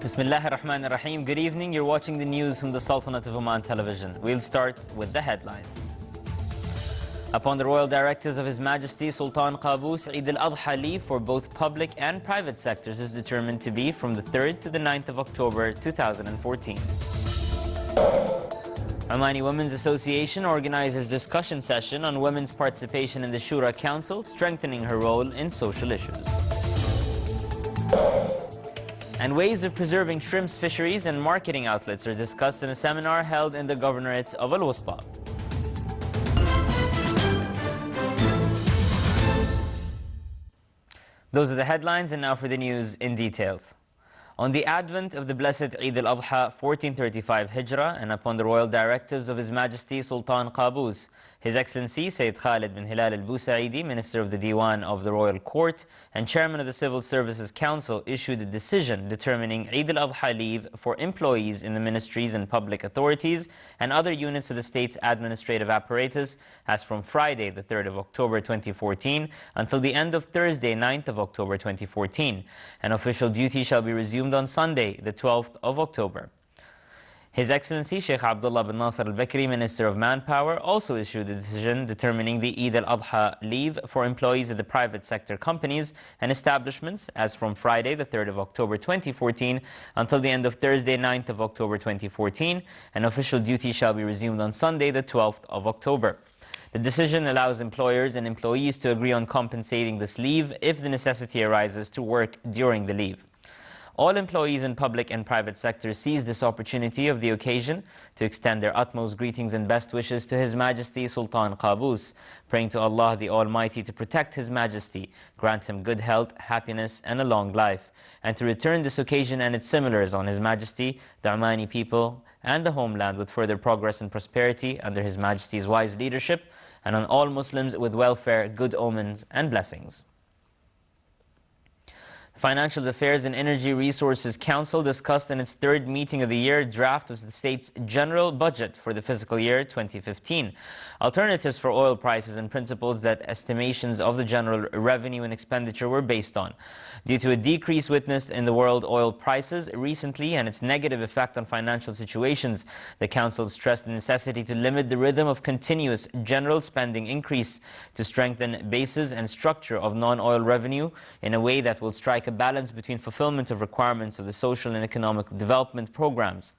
Bismillah ar-Rahman ar-Rahim. Good evening. You're watching the news from the Sultanate of Oman television. We'll start with the headlines. Upon the royal directives of His Majesty Sultan Qaboos, Eid al-Adha leave for both public and private sectors is determined to be from the 3rd to the 9th of October 2014. Omani Women's Association organizes discussion session on women's participation in the Shura Council, strengthening her role in social issues. And ways of preserving shrimps fisheries and marketing outlets are discussed in a seminar held in the Governorate of Al-Wusta. Those are the headlines, and now for the news in details. On the advent of the blessed Eid al-Adha 1435 Hijrah, and upon the royal directives of His Majesty Sultan Qaboos, His Excellency Sayyid Khalid bin Hilal al-Busaidi, Minister of the Diwan of the Royal Court and Chairman of the Civil Services Council, issued a decision determining Eid al-Adha leave for employees in the ministries and public authorities and other units of the state's administrative apparatus as from Friday, the 3rd of October 2014 until the end of Thursday, 9th of October 2014. An official duty shall be resumed on Sunday, the 12th of October. His Excellency Sheikh Abdullah bin Nasser al-Bakri, Minister of Manpower, also issued a decision determining the Eid al-Adha leave for employees of the private sector companies and establishments as from Friday, the 3rd of October 2014 until the end of Thursday, 9th of October 2014. An official duty shall be resumed on Sunday, the 12th of October. The decision allows employers and employees to agree on compensating this leave if the necessity arises to work during the leave. All employees in public and private sectors seize this opportunity of the occasion to extend their utmost greetings and best wishes to His Majesty Sultan Qaboos, praying to Allah the Almighty to protect His Majesty, grant him good health, happiness and a long life, and to return this occasion and its similars on His Majesty, the Omani people and the homeland with further progress and prosperity under His Majesty's wise leadership, and on all Muslims with welfare, good omens and blessings. Financial Affairs and Energy Resources Council discussed in its third meeting of the year draft of the state's general budget for the fiscal year 2015. Alternatives for oil prices and principles that estimations of the general revenue and expenditure were based on. Due to a decrease witnessed in the world oil prices recently and its negative effect on financial situations, the Council stressed the necessity to limit the rhythm of continuous general spending increase to strengthen bases and structure of non-oil revenue in a way that will strike a balance between fulfillment of requirements of the social and economic development programs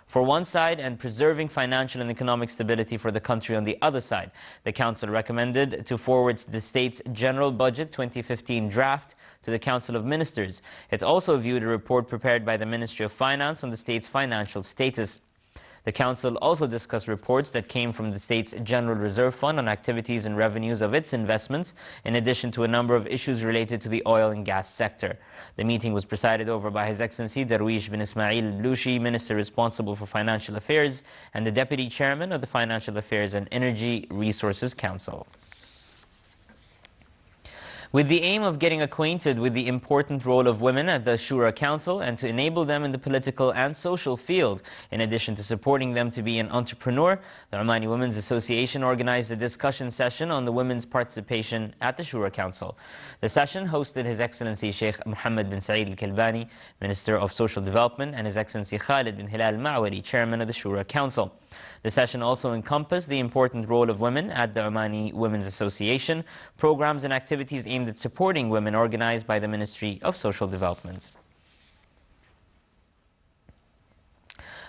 for one side and preserving financial and economic stability for the country on the other side. The Council recommended to forward the state's General Budget 2015 draft to the Council of Ministers. It also viewed a report prepared by the Ministry of Finance on the state's financial status. The Council also discussed reports that came from the state's General Reserve Fund on activities and revenues of its investments, in addition to a number of issues related to the oil and gas sector. The meeting was presided over by His Excellency Darwish bin Ismail al-Blushi, Minister responsible for Financial Affairs, and the Deputy Chairman of the Financial Affairs and Energy Resources Council. With the aim of getting acquainted with the important role of women at the Shura Council and to enable them in the political and social field, in addition to supporting them to be an entrepreneur, the Omani Women's Association organized a discussion session on the women's participation at the Shura Council. The session hosted His Excellency Sheikh Mohammed bin Saeed al-Kalbani, Minister of Social Development, and His Excellency Khalid bin Hilal al-Ma'wali, Chairman of the Shura Council. The session also encompassed the important role of women at the Omani Women's Association, programs and activities aimed at supporting women organized by the Ministry of Social Development.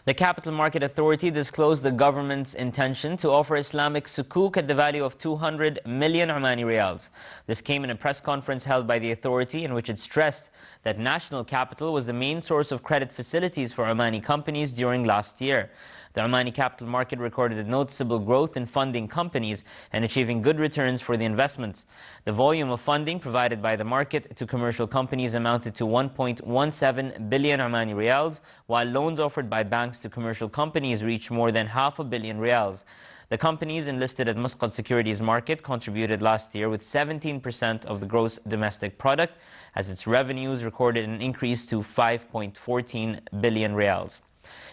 The Capital Market Authority disclosed the government's intention to offer Islamic sukuk at the value of 200 million Omani riyals. This came in a press conference held by the authority in which it stressed that national capital was the main source of credit facilities for Omani companies during last year. The Omani capital market recorded a noticeable growth in funding companies and achieving good returns for the investments. The volume of funding provided by the market to commercial companies amounted to 1.17 billion Omani riyals, while loans offered by banks to commercial companies reached more than $500 million riyals. The companies enlisted at Muscat Securities Market contributed last year with 17% of the gross domestic product, as its revenues recorded an increase to 5.14 billion riyals.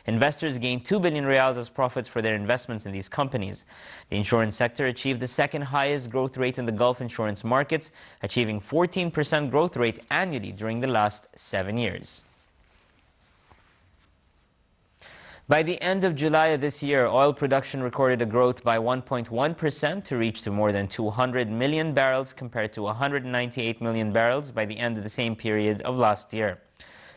Investors gained 2 billion riyals as profits for their investments in these companies. The insurance sector achieved the second highest growth rate in the Gulf insurance markets, achieving 14% growth rate annually during the last 7 years. By the end of July of this year, oil production recorded a growth by 1.1% to reach to more than 200 million barrels compared to 198 million barrels by the end of the same period of last year.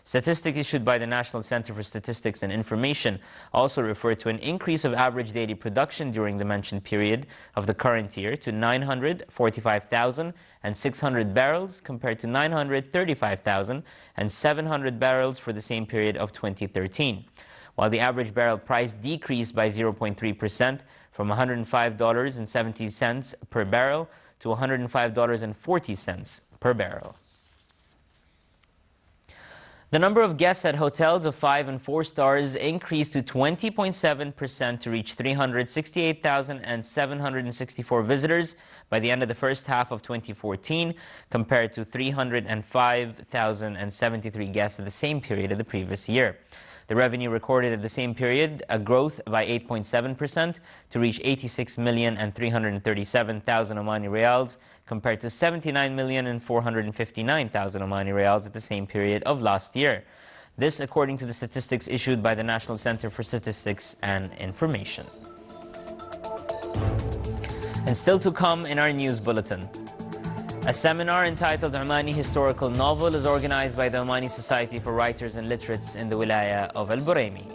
Statistics issued by the National Center for Statistics and Information also refer to an increase of average daily production during the mentioned period of the current year to 945,600 barrels compared to 935,700 barrels for the same period of 2013. While the average barrel price decreased by 0.3% from $105.70 per barrel to $105.40 per barrel. The number of guests at hotels of 5 and 4 stars increased to 20.7% to reach 368,764 visitors by the end of the first half of 2014, compared to 305,073 guests at the same period of the previous year. The revenue recorded at the same period a growth by 8.7% to reach 86,337,000 Omani Riyals compared to 79,459,000 Omani Riyals at the same period of last year. This according to the statistics issued by the National Center for Statistics and Information. And still to come in our news bulletin. A seminar entitled Omani Historical Novel is organized by the Omani Society for Writers and Literates in the Wilaya of Al Buraimi.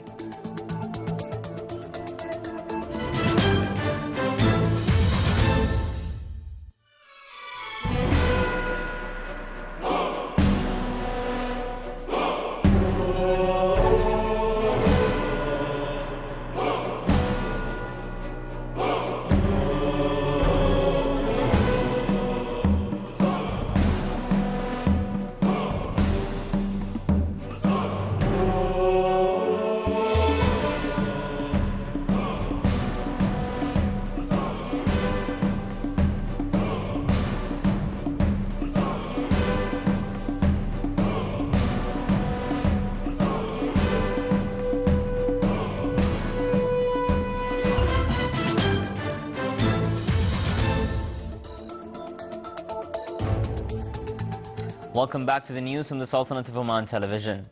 Welcome back to the news from the Sultanate of Oman Television.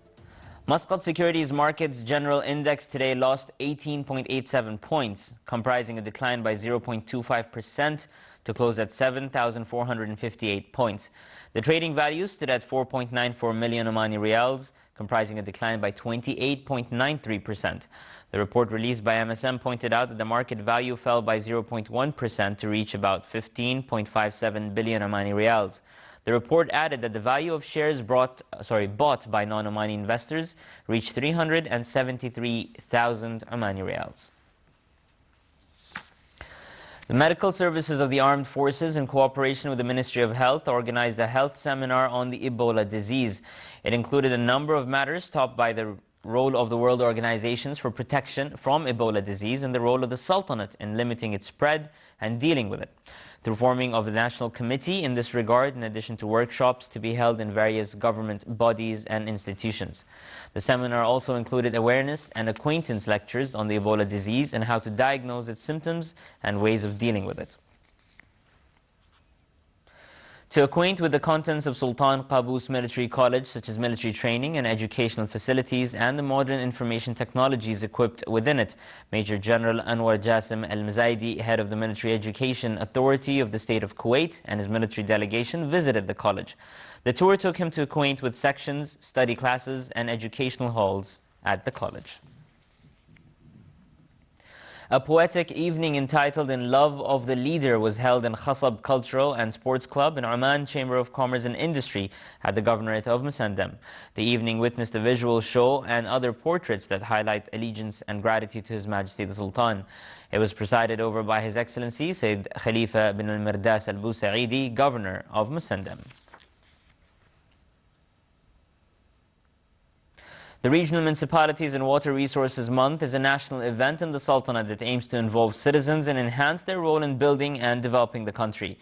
Muscat Securities Market's General Index today lost 18.87 points, comprising a decline by 0.25% to close at 7,458 points. The trading value stood at 4.94 million Omani Riyals, comprising a decline by 28.93%. The report released by MSM pointed out that the market value fell by 0.1% to reach about 15.57 billion Omani Riyals. The report added that the value of shares bought by non-Omani investors reached 373,000 Omani Riyals. The Medical Services of the Armed Forces, in cooperation with the Ministry of Health, organized a health seminar on the Ebola disease. It included a number of matters topped by the role of the World Organizations for Protection from Ebola disease and the role of the Sultanate in limiting its spread and dealing with it. The forming of the National Committee in this regard, in addition to workshops to be held in various government bodies and institutions. The seminar also included awareness and acquaintance lectures on the Ebola disease and how to diagnose its symptoms and ways of dealing with it. To acquaint with the contents of Sultan Qaboos Military College, such as military training and educational facilities and the modern information technologies equipped within it, Major General Anwar Jassim Al-Mzaidi, head of the Military Education Authority of the State of Kuwait, and his military delegation visited the college. The tour took him to acquaint with sections, study classes, and educational halls at the college. A poetic evening entitled In Love of the Leader was held in Khasab Cultural and Sports Club in Oman Chamber of Commerce and Industry at the Governorate of Musandam. The evening witnessed a visual show and other portraits that highlight allegiance and gratitude to His Majesty the Sultan. It was presided over by His Excellency Sayyid Khalifa bin al-Mirdas al-Busa'idi, Governor of Musandam. The Regional Municipalities and Water Resources Month is a national event in the Sultanate that aims to involve citizens and enhance their role in building and developing the country.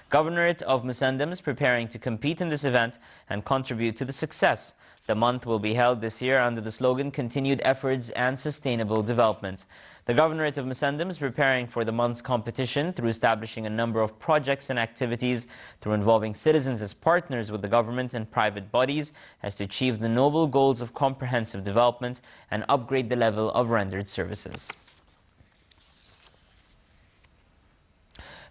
Governorate of Musandam is preparing to compete in this event and contribute to the success. The month will be held this year under the slogan Continued Efforts and Sustainable Development. The Governorate of Musandam is preparing for the month's competition through establishing a number of projects and activities through involving citizens as partners with the government and private bodies as to achieve the noble goals of comprehensive development and upgrade the level of rendered services.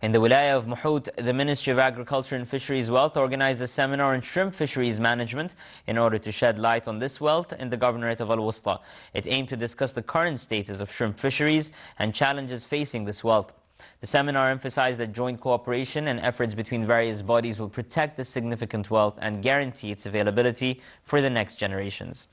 In the Wilaya of Mahut, the Ministry of Agriculture and Fisheries Wealth organized a seminar on shrimp fisheries management in order to shed light on this wealth in the Governorate of Al-Wusta. It aimed to discuss the current status of shrimp fisheries and challenges facing this wealth. The seminar emphasized that joint cooperation and efforts between various bodies will protect this significant wealth and guarantee its availability for the next generations.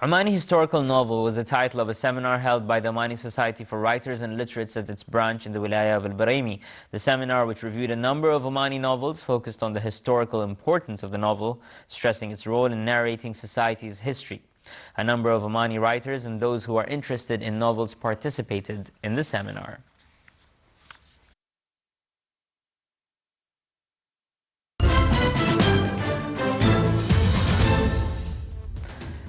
Omani Historical Novel was the title of a seminar held by the Omani Society for Writers and Literates at its branch in the Wilaya of Al-Baraimi. The seminar, which reviewed a number of Omani novels, focused on the historical importance of the novel, stressing its role in narrating society's history. A number of Omani writers and those who are interested in novels participated in the seminar.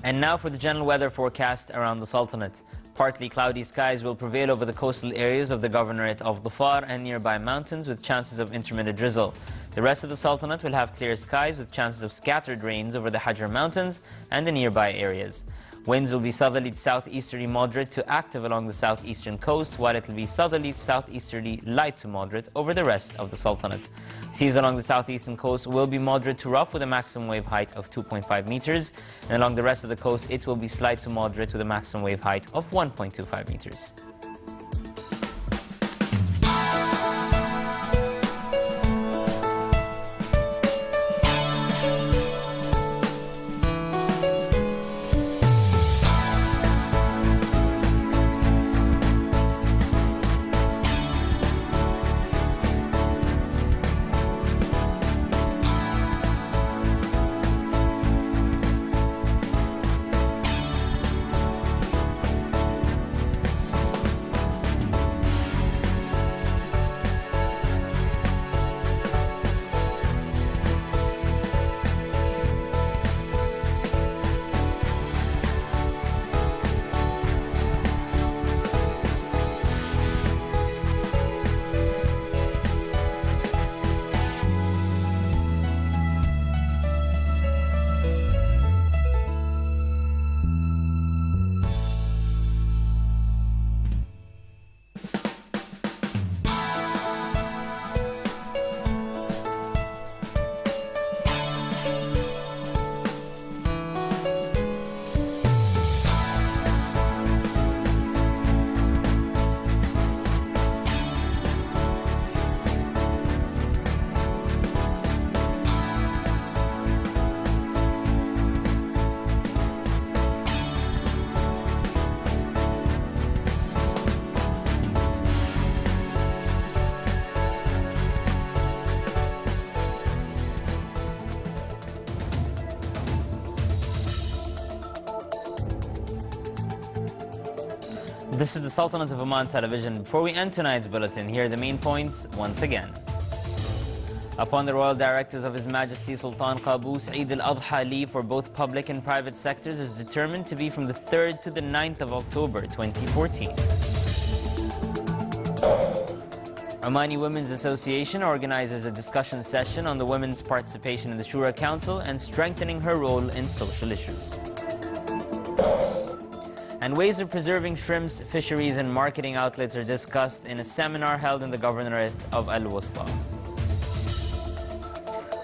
And now for the general weather forecast around the Sultanate. Partly cloudy skies will prevail over the coastal areas of the Governorate of Dhofar and nearby mountains with chances of intermittent drizzle. The rest of the Sultanate will have clear skies with chances of scattered rains over the Hajar Mountains and the nearby areas. Winds will be southerly to southeasterly moderate to active along the southeastern coast, while it will be southerly to southeasterly light to moderate over the rest of the Sultanate. Seas along the southeastern coast will be moderate to rough with a maximum wave height of 2.5 meters, and along the rest of the coast it will be slight to moderate with a maximum wave height of 1.25 meters. This is the Sultanate of Oman Television. Before we end tonight's bulletin, here are the main points once again. Upon the royal directives of His Majesty Sultan Qaboos, Eid al-Adha leave for both public and private sectors is determined to be from the 3rd to the 9th of October 2014. Omani Women's Association organizes a discussion session on the women's participation in the Shura Council and strengthening her role in social issues. And ways of preserving shrimps, fisheries and marketing outlets are discussed in a seminar held in the Governorate of Al-Wusta.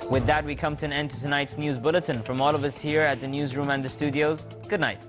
With that, we come to an end to tonight's news bulletin. From all of us here at the newsroom and the studios, good night.